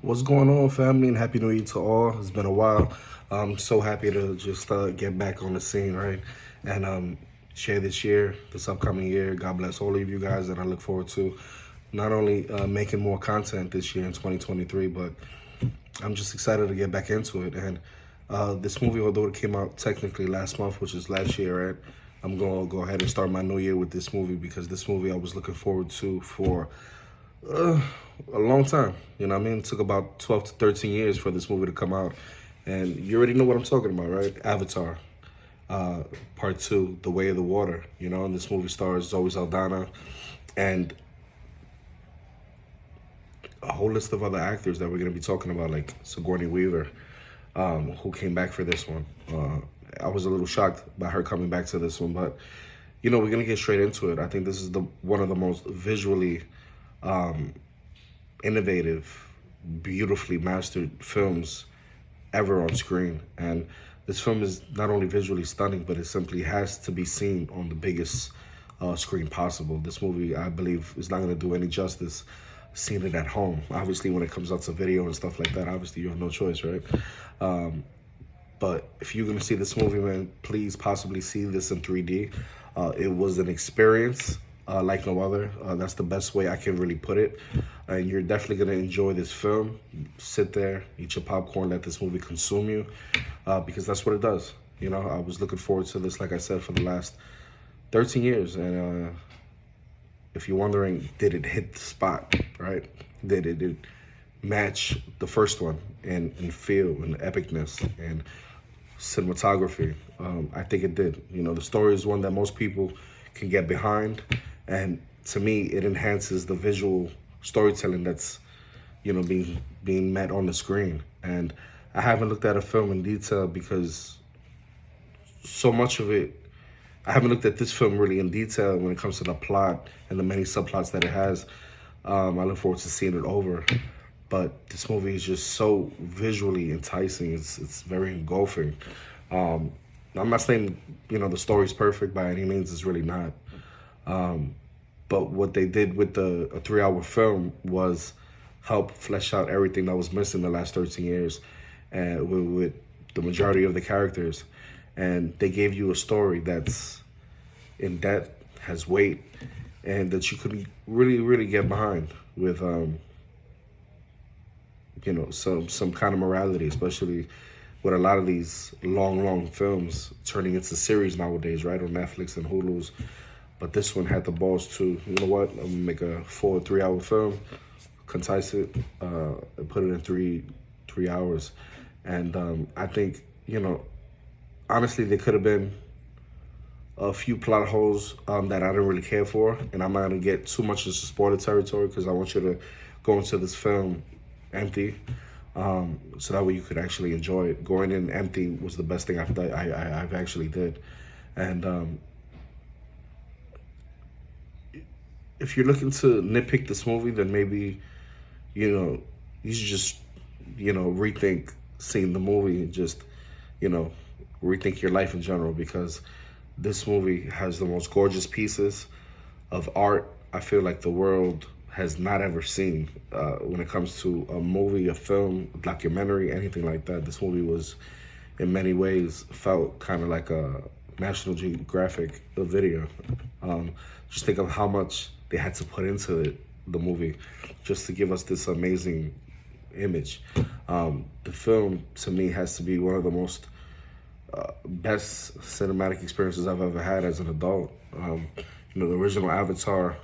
What's going on, family, and Happy New Year to all. It's been a while. I'm so happy to just get back on the scene, right? And share this upcoming year. God bless all of you guys, and I look forward to not only making more content this year in 2023, but I'm just excited to get back into it. And this movie, although it came out technically last month, which is last year, right? I'm going to go ahead and start my new year with this movie because this movie I was looking forward to for a long time. You know what I mean? It took about 12 to 13 years for this movie to come out. And you already know what I'm talking about, right? Avatar, Part 2, The Way of the Water. You know, and this movie stars Zoe Saldana and a whole list of other actors that we're going to be talking about, like Sigourney Weaver, who came back for this one. I was a little shocked by her coming back to this one, but, you know, we're going to get straight into it. I think this is one of the most visually innovative, beautifully mastered films ever on screen. And this film is not only visually stunning, but it simply has to be seen on the biggest screen possible. This movie, I believe, is not going to do any justice seeing it at home. Obviously, when it comes out to video and stuff like that, obviously you have no choice, right? But if you're going to see this movie, man, please possibly see this in 3D. It was an experience like no other. That's the best way I can really put it. And you're definitely going to enjoy this film. Sit there, eat your popcorn, let this movie consume you, because that's what it does. You know, I was looking forward to this, like I said, for the last 13 years. And if you're wondering, did it hit the spot, right? Did it match the first one in feel and epicness and cinematography? I think it did. You know, the story is one that most people can get behind, and to me, it enhances the visual storytelling that's, you know, being met on the screen. And I haven't looked at a film in detail because so much of it, I haven't looked at this film really in detail when it comes to the plot and the many subplots that it has. I look forward to seeing it over. But this movie is just so visually enticing. It's very engulfing. I'm not saying, you know, the story's perfect by any means. It's really not. But what they did with a 3-hour film was help flesh out everything that was missing the last 13 years, and with the majority of the characters. And they gave you a story that's in depth, has weight, and that you could really, really get behind with, you know, some kind of morality, especially with a lot of these long films turning into series nowadays, right, on Netflix and Hulu's. But this one had the balls to, you know what, I'm gonna make a full 3-hour film, concise it, and put it in three hours. And I think, you know, honestly, there could have been a few plot holes that I didn't really care for. And I'm not gonna get too much into spoiler territory because I want you to go into this film empty, so that way you could actually enjoy it. Going in empty was the best thing I've actually did. And if you're looking to nitpick this movie, then maybe, you know, you should just, you know, rethink seeing the movie and just, you know, rethink your life in general, because this movie has the most gorgeous pieces of art I feel like the world has not ever seen when it comes to a movie, a film, a documentary, anything like that. This movie was, in many ways, felt kind of like a National Geographic video. Just think of how much they had to put into it, the movie, just to give us this amazing image. The film, to me, has to be one of the most best cinematic experiences I've ever had as an adult. You know, the original Avatar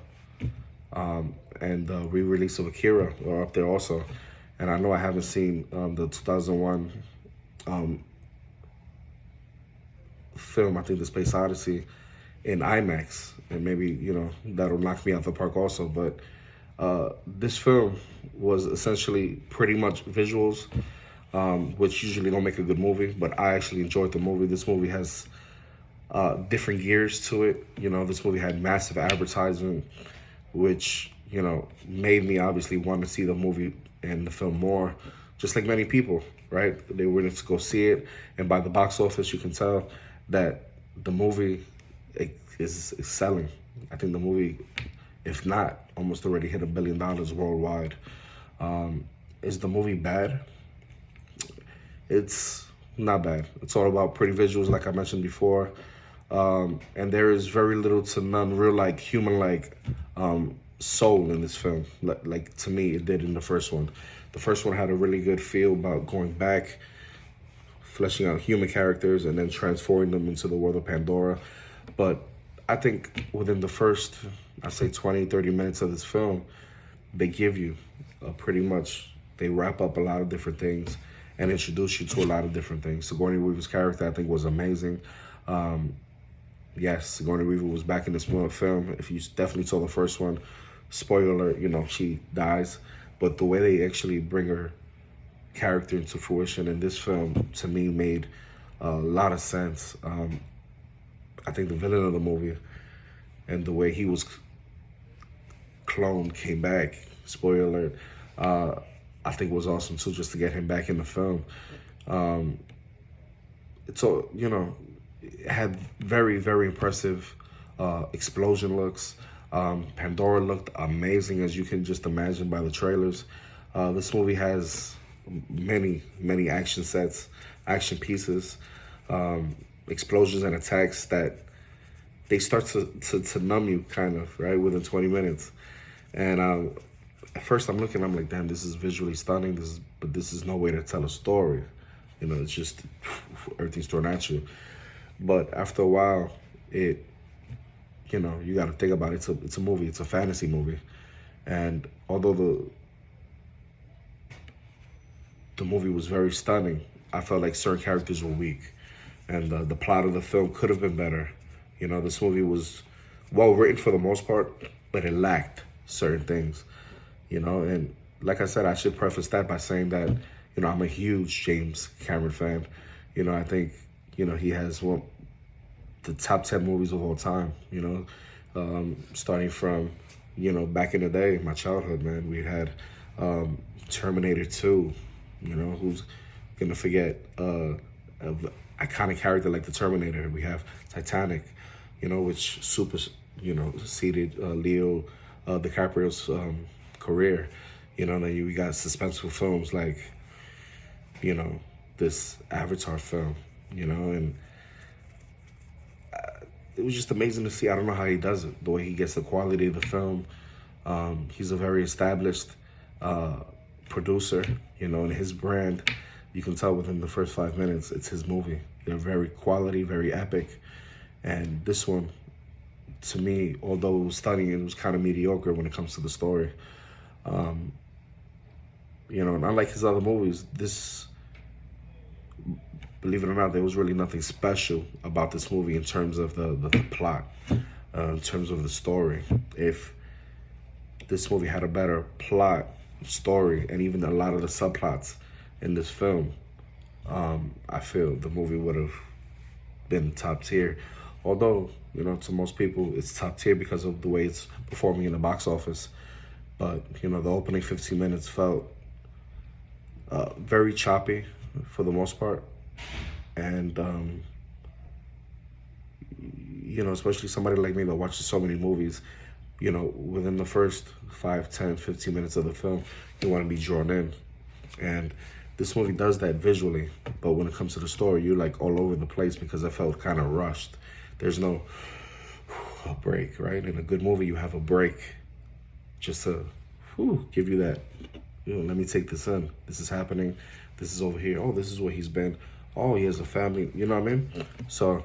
and the re-release of Akira are up there also. And I know I haven't seen the 2001 film, I think The Space Odyssey, in IMAX. And maybe, you know, that'll knock me out the park also. But this film was essentially pretty much visuals, which usually don't make a good movie, but I actually enjoyed the movie. This movie has different gears to it. You know, this movie had massive advertisement, which, you know, made me obviously want to see the movie and the film more, just like many people, right? They were to go see it, and by the box office, you can tell that the movie is selling. I think the movie, if not, almost already hit $1 billion worldwide. Is the movie bad? It's not bad. It's all about pretty visuals, like I mentioned before. And there is very little to none real, like, human-like soul in this film. Like, to me, it did in the first one. The first one had a really good feel about going back, fleshing out human characters, and then transforming them into the world of Pandora. But I think within the first, I'd say 20, 30 minutes of this film, they give you pretty much, they wrap up a lot of different things and introduce you to a lot of different things. Sigourney Weaver's character, I think, was amazing. Yes, Sigourney Weaver was back in this film. If you definitely saw the first one, spoiler alert, you know, she dies. But the way they actually bring her character into fruition in this film, to me, made a lot of sense. I think the villain of the movie and the way he was cloned came back, spoiler alert, I think was awesome too, just to get him back in the film. It's all, you know, it had very, very impressive explosion looks. Pandora looked amazing, as you can just imagine by the trailers. This movie has many, many action sets, action pieces, explosions and attacks that they start to numb you, kind of, right, within 20 minutes. And at first I'm like, damn, this is visually stunning, but this is no way to tell a story. You know, it's just, everything's thrown at you. But after a while, you know, you got to think about it. It's a movie. It's a fantasy movie. And although the movie was very stunning, I felt like certain characters were weak. And the plot of the film could have been better. You know, this movie was well written for the most part, but it lacked certain things. You know, and like I said, I should preface that by saying that, you know, I'm a huge James Cameron fan. You know, I think, you know, he has the top 10 movies of all time, you know, starting from, you know, back in the day, my childhood, man. We had Terminator 2, you know, who's going to forget an iconic character like the Terminator. We have Titanic, you know, which seeded Leo DiCaprio's career. You know, and then we got suspenseful films like, you know, this Avatar film, you know, and it was just amazing to see. I don't know how he does it, the way he gets the quality of the film. He's a very established producer, you know, and his brand, you can tell within the first 5 minutes, it's his movie. They're very quality, very epic. And this one, to me, although it was stunning, it was kind of mediocre when it comes to the story. You know, and unlike his other movies, this, believe it or not, there was really nothing special about this movie in terms of the plot, in terms of the story. If this movie had a better plot, story, and even a lot of the subplots in this film, I feel the movie would have been top tier. Although, you know, to most people, it's top tier because of the way it's performing in the box office. But, you know, the opening 15 minutes felt very choppy for the most part. And, you know, especially somebody like me that watches so many movies, you know, within the first 5, 10, 15 minutes of the film, you want to be drawn in. And this movie does that visually. But when it comes to the story, you're like all over the place because I felt kind of rushed. There's no break, right? In a good movie, you have a break just to give you that, you know, let me take this in. This is happening. This is over here. Oh, this is where he's been. Oh, he has a family. You know what I mean? So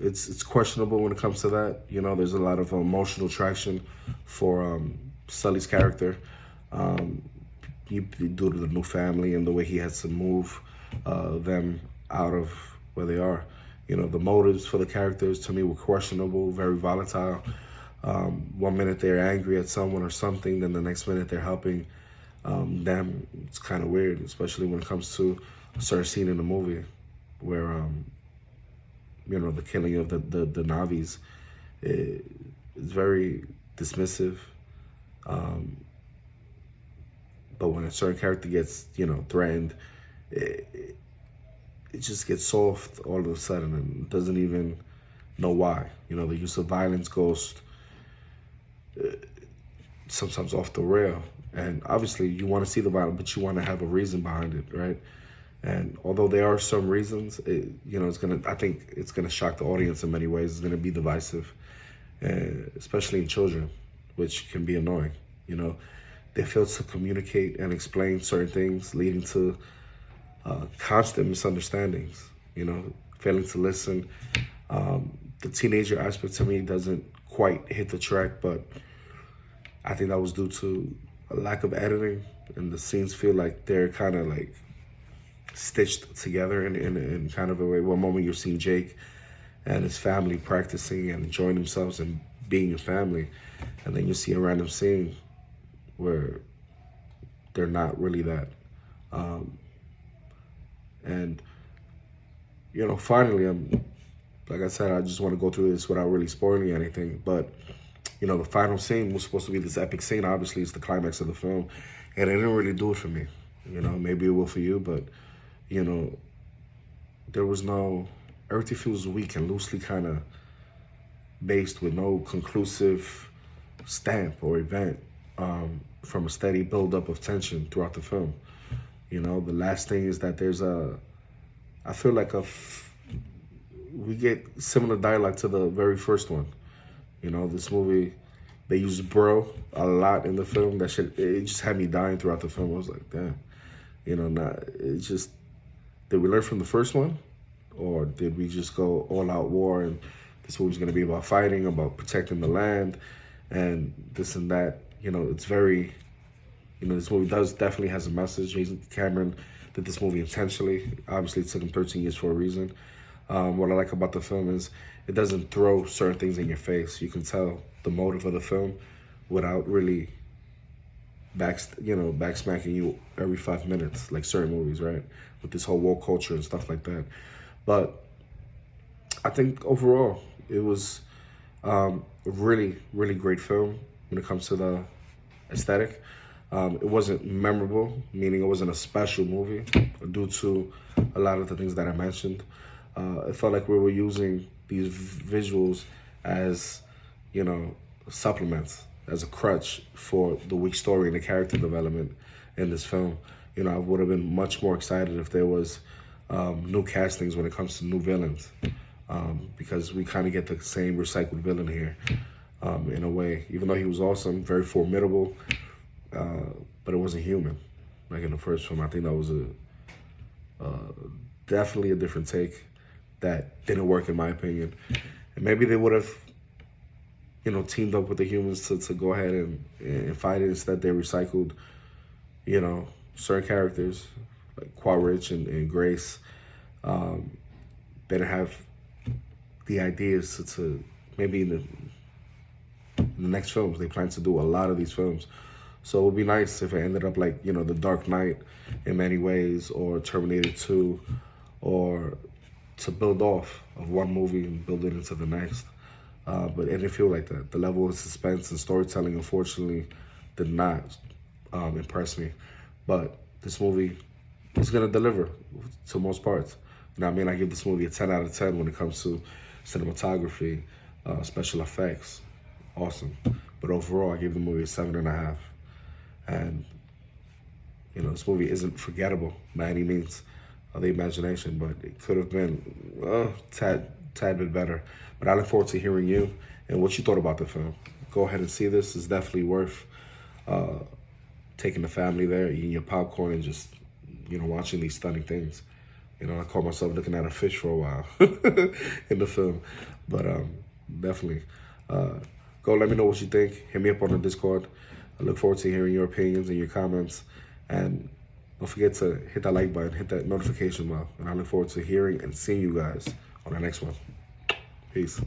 it's questionable when it comes to that. You know, there's a lot of emotional traction for Sully's character due to the new family and the way he has to move them out of where they are. You know, the motives for the characters to me were questionable, very volatile. 1 minute they're angry at someone or something, then the next minute they're helping them. It's kind of weird, especially when it comes to a certain scene in the movie where, you know, the killing of the Navis is very dismissive. But when a certain character gets, you know, threatened, it just gets soft all of a sudden and doesn't even know why. You know, the use of violence goes sometimes off the rail. And obviously you want to see the violence, but you want to have a reason behind it, right? And although there are some reasons, I think it's gonna shock the audience in many ways. It's gonna be divisive, especially in children, which can be annoying. They fail to communicate and explain certain things, leading to constant misunderstandings. Failing to listen. The teenager aspect to me doesn't quite hit the track, but I think that was due to a lack of editing, and the scenes feel like they're kind of like stitched together in kind of a way. One moment you're seeing Jake and his family practicing and enjoying themselves and being a family, and then you see a random scene where they're not really that. And finally, like I said, I just want to go through this without really spoiling anything. But the final scene was supposed to be this epic scene. Obviously, it's the climax of the film, and it didn't really do it for me. Maybe it will for you, but there was no. Everything feels weak and loosely kind of based with no conclusive stamp or event from a steady buildup of tension throughout the film. The last thing is that there's I feel like we get similar dialogue to the very first one. This movie, they use bro a lot in the film. It just had me dying throughout the film. I was like, damn, it's just, did we learn from the first one? Or did we just go all out war and this movie's gonna be about fighting, about protecting the land and this and that? It's very, this movie definitely has a message. Jason Cameron did this movie intentionally. Obviously it took him 13 years for a reason. What I like about the film is it doesn't throw certain things in your face. You can tell the motive of the film without really backsmacking you every 5 minutes, like certain movies, right? With this whole woke culture and stuff like that. But I think overall it was a really, really great film when it comes to the aesthetic. It wasn't memorable, meaning it wasn't a special movie due to a lot of the things that I mentioned. It felt like we were using these visuals as, supplements, as a crutch for the weak story and the character development in this film. I would have been much more excited if there was new castings when it comes to new villains, because we kind of get the same recycled villain here in a way. Even though he was awesome, very formidable, but it wasn't human. Like in the first film, I think that was definitely a different take that didn't work in my opinion. And maybe they would have, teamed up with the humans to go ahead and fight it. Instead, they recycled, certain characters like Quaritch and Grace. They didn't have the ideas to maybe in the next films. They plan to do a lot of these films. So it would be nice if it ended up like, The Dark Knight in many ways, or Terminator 2, or to build off of one movie and build it into the next. But it didn't feel like that. The level of suspense and storytelling, unfortunately, did not impress me. But this movie is going to deliver to most parts. I give this movie a 10 out of 10 when it comes to cinematography, special effects. Awesome. But overall, I give the movie a 7.5. And, this movie isn't forgettable by any means of the imagination, but it could have been tad bit better. But I look forward to hearing you and what you thought about the film. Go ahead and see this. It's definitely worth taking the family there, eating your popcorn, and just, watching these stunning things. I caught myself looking at a fish for a while in the film. But definitely, go let me know what you think. Hit me up on the Discord. I look forward to hearing your opinions and your comments. And don't forget to hit that like button, hit that notification bell. And I look forward to hearing and seeing you guys on the next one. Peace.